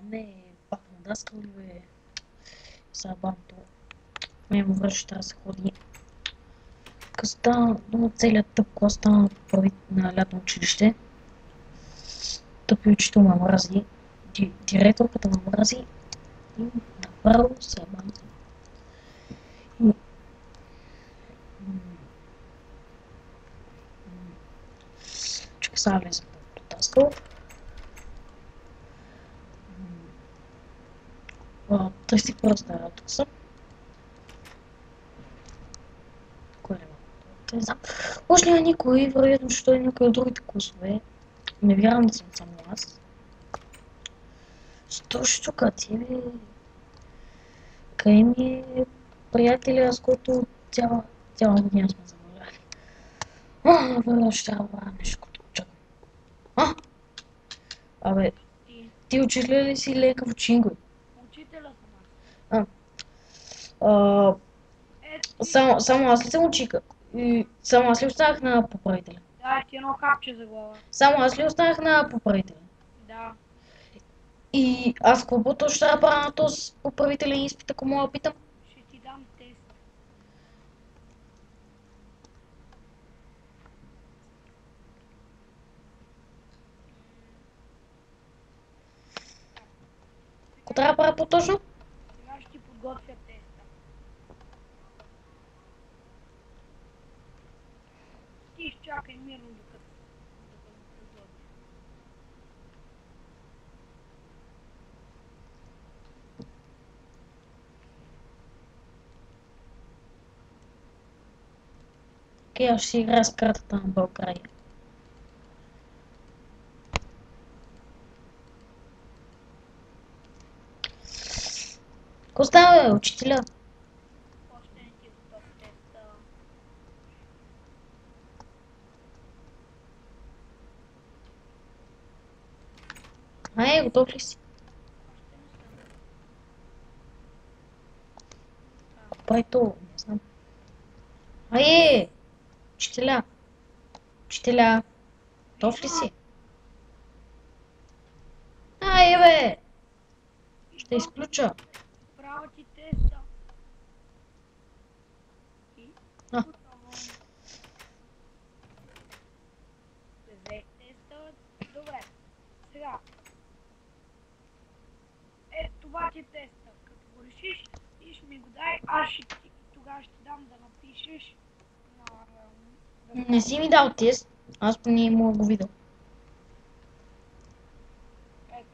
не пак на даскал ли бе? Сабанто. Ме му връща, трябва да се ходи. Къста, но целият тъп клас стана на лятно училище. Тъпи учител ме мрази. Директорката ме мрази. И направо сабанто. Чакай сега влезем до даскал. Търси просто да тук съм. Кой е? Не знам. Още няма никой, вероятно, защото е някой от другите класове. Не вярвам да съм само аз. Точно като тебе. Къде ми е приятеля, с който цяла година сме замаляли. Вероятно ще трябва да правя нещо, като чакам. Абе, ти учителя ли си лека в учинго? Учителя съм аз. Само аз ли съм учика? И само аз ли останах на поправителя? Да, ти едно хапче за глава. Само аз ли останах на поправителя? Да. И аз какво точно ще правя на този поправителен изпит, ако мога да питам? Ще ти дам тест. Какво трябва да правя по-точно? Сега ще ти подготвя теста. Ти изчакай мирно докато подготвя. Окей, аз ще си играя с картата на България. Какво става, бе, учителя? Още не ти е готов теста. Готов ли си? Още не съм. Какво прави то? Не знам. Учителя! Учителя! Готов ли си? Бе! Ще изключа. Правя ти теста. И? Готово. Взех теста. Добре. Сега. Това ти е теста. Като го решиш, ти ще ми го дай, аз ще ти тогава ще дам да напишеш на... Не си ми дал тест. Аз не мога го видел. Ето.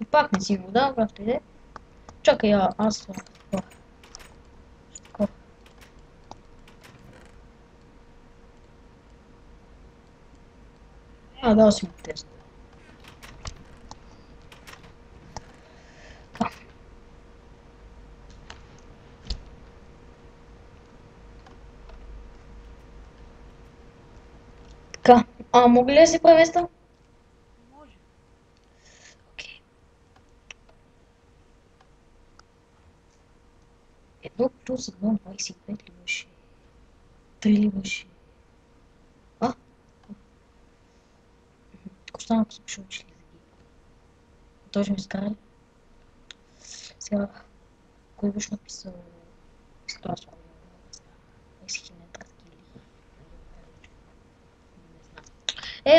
И пак не си го дал, както и да е. Чакай, аз... Дал си му тест. Така, мога ли да се премествам? Може. Окей. 1 плюс 1, 25 ли беше? 3 ли беше? Какво стана, ако съм пиша учили? Той ще ми скара ли? Сега, кой беше написал изкласва?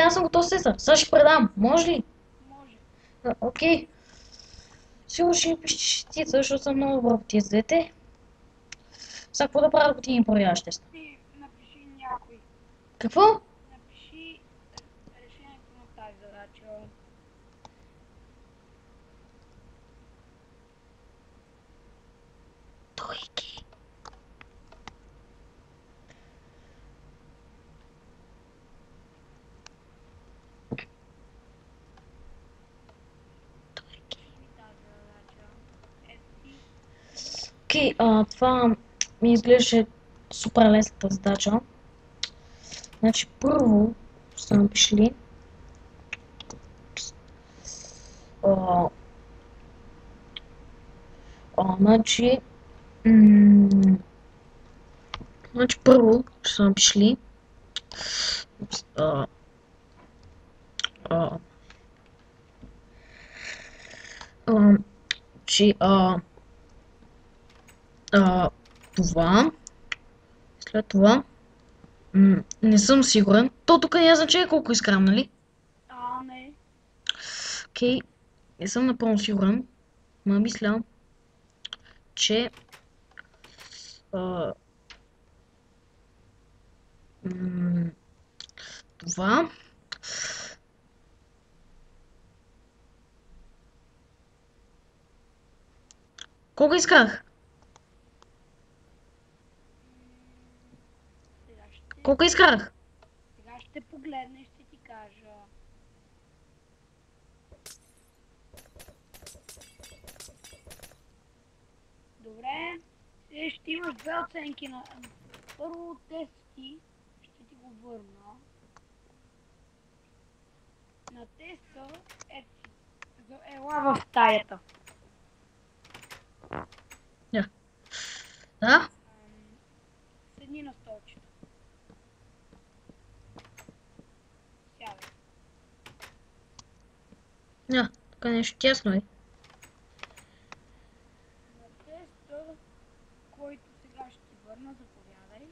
Аз съм готов сестър. Сега ще предам. Може ли? Може. Окей. Сигурно ще ми пишете шестица, защото съм много добър по тези двете. Сега какво да правя, ако ти ми проверяваш теста? Ти напиши някой. Какво? Напиши решението на тази задача. Тройки. Окей, това ми изглеждаше супер лесната задача. Значи първо ще напишли значи първо ще напишли Упс, а, а, че, това, след това, не съм сигурен. То тук няма значение колко изкарам, нали? Не. Окей, не съм напълно сигурен, но мисля, че а, това колко изкарах? Колко изкарах? Сега ще погледна и ще ти кажа. Добре, сега ще имаш две оценки на... Първо тести, ще ти го върна. На теста ела в стаята. Да? Седни на столчето. Сядай. Тук е нещо тясно е. На теста, който сега ще ти върна, заповядай.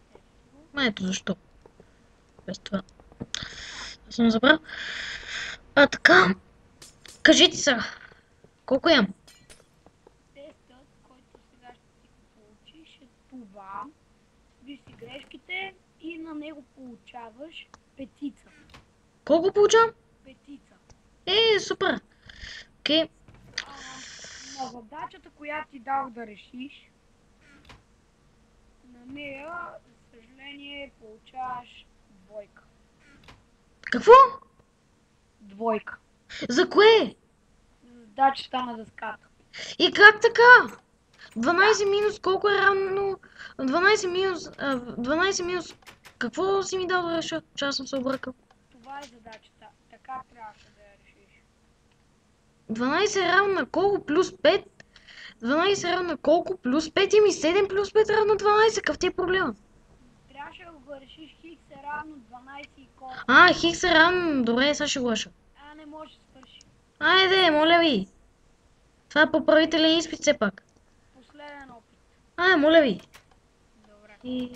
Ето защо. Без това. Аз съм забрал. Така. Кажете сега. Колко имам? Тестът, който сега ще ти го получиш е това. Вижди грешките и на него получаваш петица. Колко получавам? Петица. Супер. Окей. На задачата, която ти дал да решиш, на нея, за съжаление, получаваш двойка. Какво? Двойка. За кое? Задачата на дъската. И как така? 12 минус колко е равно? 12 минус... Какво си ми дал да реша? Че аз съм се объркал. Това е задачата. Така трябваше да я решиш. 12 е равно на колко плюс 5? 12 е равно на колко плюс 5? Ими 7 плюс 5 е равно 12. Какъв ти е проблема? Трябваше да го решиш хикс е равно 12 и колко. Хикс е равно... Добре, сега ще го реша. Не може да свърши. Айде, моля ви. Това е поправителен изпит все пак. Последен опит. Моля ви. Добре. И...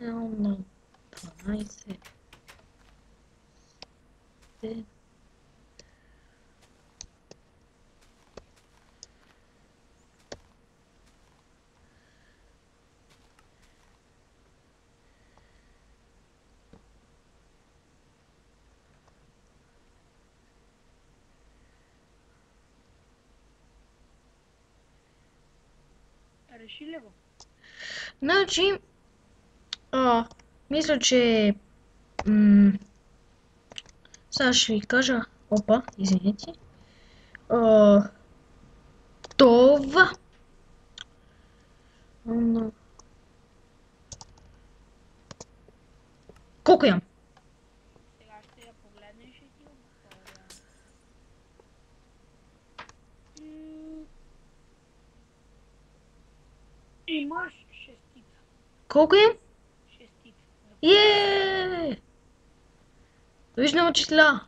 на 12. Реши ли го? Значи, мисля, че... сега ще ви кажа... Опа, извините. Това. Колко имам? Сега ще я погледнеш и ти отговоря. Имаш шестица. Колко имам? Шестица. Виждам числа.